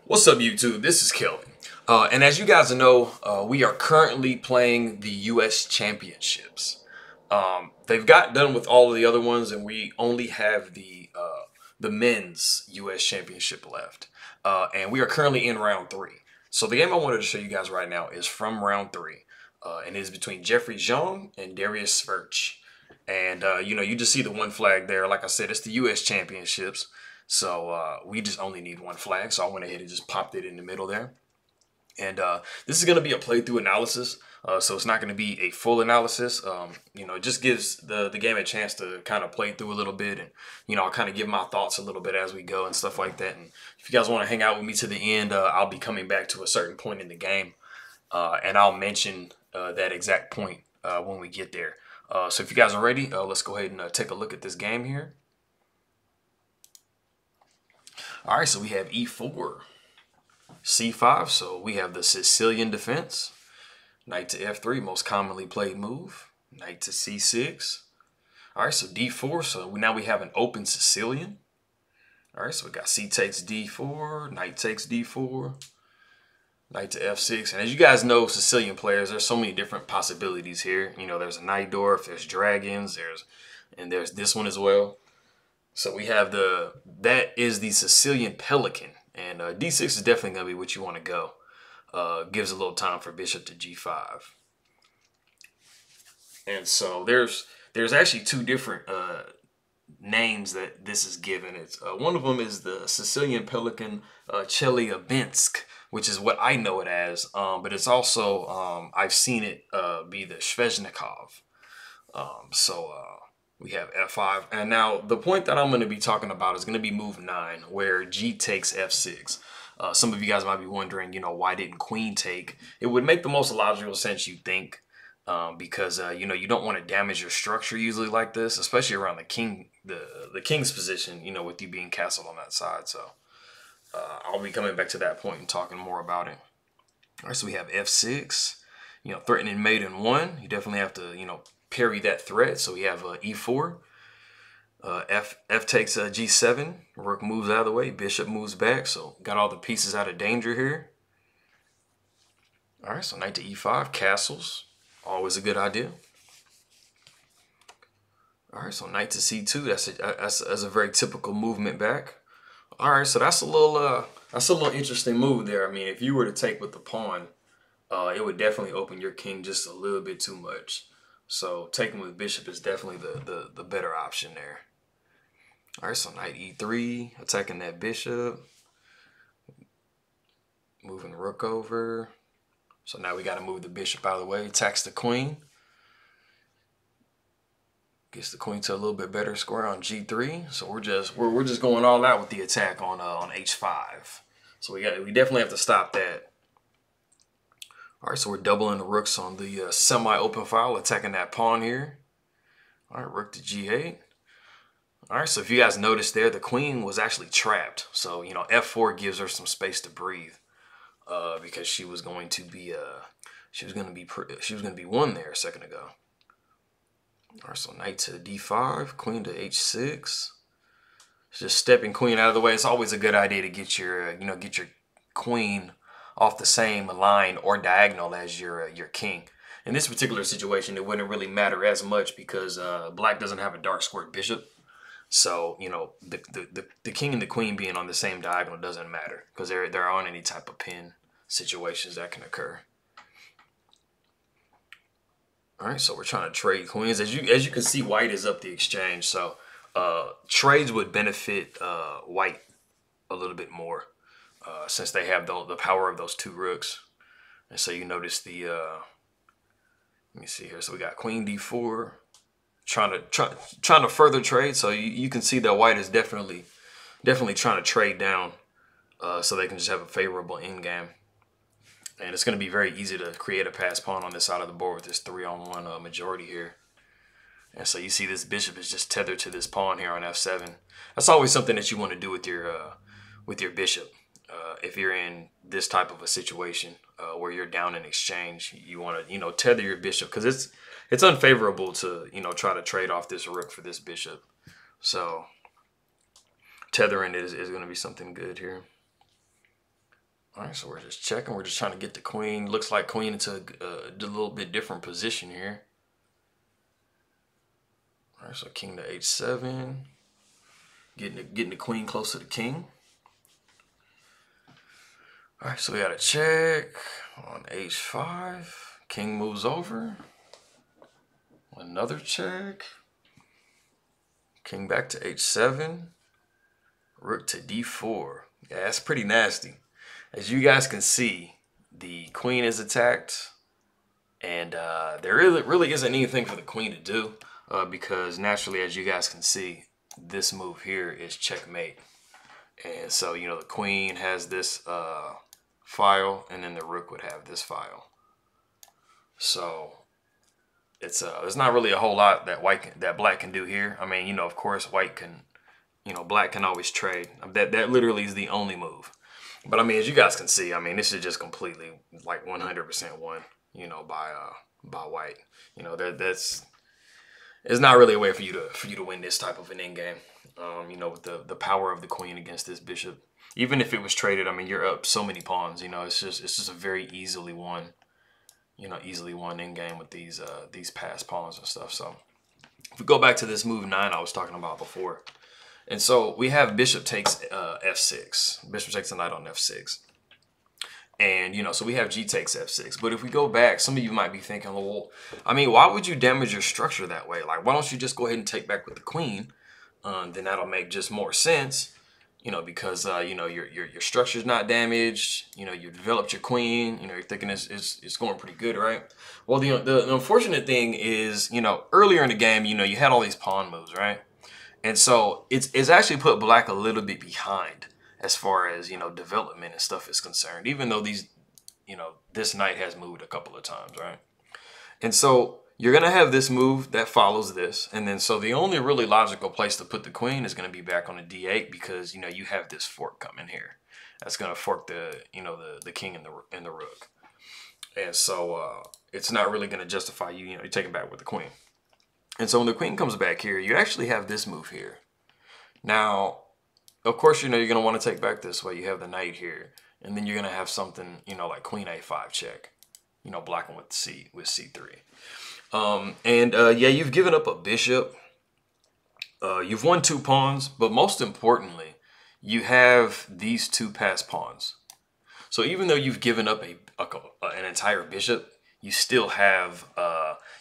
What's up, YouTube? This is Kelvin. And as you guys know, we are currently playing the U.S. Championships. They've got done with all of the other ones, and we only have the men's U.S. Championship left. And we are currently in round 3. So the game I wanted to show you guys right now is from round 3. And it is between Jeffery Xiong and Dariusz Świercz. And, you just see the one flag there. Like I said, it's the U.S. Championships. So we just only need one flag. So I went ahead and just popped it in the middle there. And this is going to be a playthrough analysis. So it's not going to be a full analysis. It just gives the game a chance to kind of play through a little bit. And, I'll kind of give my thoughts a little bit as we go and stuff like that. And if you guys want to hang out with me to the end, I'll be coming back to a certain point in the game. And I'll mention that exact point when we get there. So if you guys are ready, let's go ahead and take a look at this game here. All right, so we have E4, C5. So we have the Sicilian defense. Knight to F3, most commonly played move. Knight to C6. All right, so D4. So now we have an open Sicilian. All right, so we got C takes D4, Knight takes D4, Knight to F6. And as you guys know, Sicilian players, there's so many different possibilities here. There's a Najdorf, there's dragons, there's this one as well. So we have that is the Sicilian Pelican, and D6 is definitely going to be what you want to go. Gives a little time for bishop to G5. And so there's actually two different names that this is given. It's one of them is the Sicilian Pelican Chelyabinsk, which is what I know it as. But it's also I've seen it be the Sveshnikov. We have F5. And now the point that I'm going to be talking about is going to be move 9, where G takes F6. Some of you guys might be wondering, why didn't Queen take? It would make the most logical sense, you think, because, you don't want to damage your structure usually like this, especially around the king, the king's position, with you being castled on that side. So I'll be coming back to that point and talking more about it. All right, so we have F6, threatening mate in 1. You definitely have to, parry that threat. So we have E4, F takes G7, rook moves out of the way, bishop moves back, so got all the pieces out of danger here. All right, so knight to E5, castles, always a good idea. All right, so knight to C2, that's a very typical movement back. All right, so that's a little interesting move there. I mean, if you were to take with the pawn, it would definitely open your king just a little bit too much. So taking with bishop is definitely the better option there. All right, so knight E3, attacking that bishop. Moving the rook over. So now we got to move the bishop out of the way. Attacks the queen. Gets the queen to a little bit better square on G3. So we're just going all out with the attack on H5. So we definitely have to stop that. All right, so we're doubling the rooks on the semi-open file, attacking that pawn here. All right, rook to G8. All right, so if you guys noticed there, the queen was actually trapped. So, F4 gives her some space to breathe because she was going to be won there a second ago. All right, so knight to D5, queen to H6. Just stepping queen out of the way. It's always a good idea to get your queen off the same line or diagonal as your king. In this particular situation, it wouldn't really matter as much because black doesn't have a dark squared bishop. So, the king and the queen being on the same diagonal doesn't matter because there aren't any type of pin situations that can occur. All right, so we're trying to trade queens. As you can see, white is up the exchange. So trades would benefit white a little bit more. Since they have the power of those 2 rooks. And so you notice the, let me see here. So we got queen D4, trying to further trade. So you can see that white is definitely trying to trade down so they can just have a favorable endgame. And it's going to be very easy to create a pass pawn on this side of the board with this 3-on-1 majority here. And so you see this bishop is just tethered to this pawn here on F7. That's always something that you want to do with your bishop. If you're in this type of a situation where you're down in exchange, you want to, tether your bishop because it's unfavorable to, try to trade off this rook for this bishop. So tethering is going to be something good here. All right, so we're just checking. We're just trying to get the queen. Looks like queen into a little bit different position here. All right, so king to h7. Getting the queen close to the king. All right, so we got a check on h5. King moves over. Another check. King back to h7. Rook to d4. Yeah, that's pretty nasty. As you guys can see, the queen is attacked, and there really isn't anything for the queen to do because naturally, as you guys can see, this move here is checkmate. And so, you know, the queen has this file, and then the rook would have this file. So it's there's not really a whole lot that black can do here. I mean, you know, of course, white can, you know, black can always trade. That literally is the only move. But I mean, as you guys can see, I mean, this is just completely like 100% won, you know, by white. You know, it's not really a way for you to win this type of an end game. You know, with the power of the queen against this bishop. Even if it was traded, I mean, you're up so many pawns. You know, it's just a very easily won end game with these passed pawns and stuff. So if we go back to this move 9 I was talking about before. And so we have bishop takes f6. Bishop takes a knight on f6. And, you know, so we have g takes f6. But if we go back, some of you might be thinking, well, I mean, why would you damage your structure that way? Like, why don't you just go ahead and take back with the queen? Then that'll make just more sense, you know, because, you know, your structure's not damaged. You know, you developed your queen. You know, you're thinking it's going pretty good, right? Well, the unfortunate thing is, you know, earlier in the game, you know, you had all these pawn moves, right? And so it's actually put black a little bit behind as far as, you know, development and stuff is concerned, even though these, you know, this knight has moved a couple of times, right? And so you're going to have this move that follows this. And then so the only really logical place to put the queen is going to be back on the d8 because, you know, you have this fork coming here. That's going to fork the, you know, the king and the rook. And so it's not really going to justify you, you know, taking back with the queen. And so when the queen comes back here, you actually have this move here. Now, of course, you know, you're going to want to take back this way. You have the knight here. And then you're going to have something, you know, like queen a5 check, you know, blocking with c3. Yeah, you've given up a bishop. You've won 2 pawns. But most importantly, you have these 2 passed pawns. So even though you've given up an entire bishop, you still have,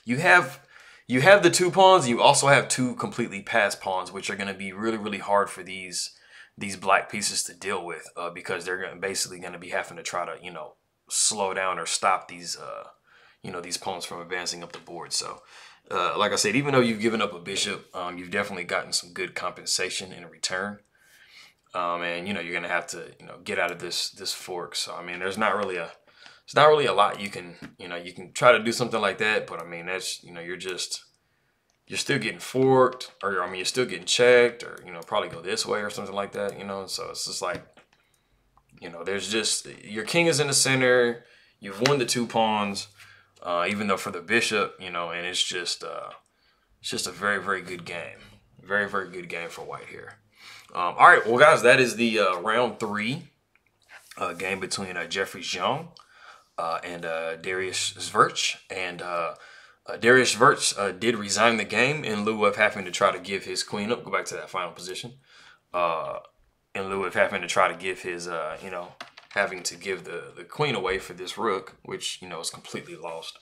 you have the 2 pawns. You also have 2 completely passed pawns, which are going to be really, really hard for these black pieces to deal with because they're basically going to be having to try to, you know, slow down or stop these, you know, these pawns from advancing up the board. So, like I said, even though you've given up a bishop, you've definitely gotten some good compensation in return. And you know, you're going to have to, you know, get out of this fork. So, I mean, there's not really a lot you can, you know, you can try to do something like that, but I mean, that's, you know, you're still getting forked, or I mean, you're still getting checked, or, you know, probably go this way or something like that, you know. So it's just like, you know, there's just, your king is in the center, you've won the 2 pawns, even though for the bishop, you know, and it's just a very, very good game. Very, very good game for white here. All right, well, guys, that is the round 3 game between Jeffery Xiong and Dariusz Świercz. And Dariusz Świercz did resign the game in lieu of having to try to give his queen up. Go back to that final position. In lieu of having to try to give his, you know, having to give the queen away for this rook, which, you know, is completely lost.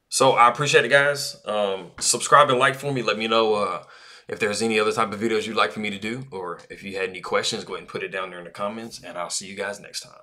So I appreciate it, guys. Subscribe and like for me. Let me know if there's any other type of videos you'd like for me to do, or if you had any questions, go ahead and put it down there in the comments, and I'll see you guys next time.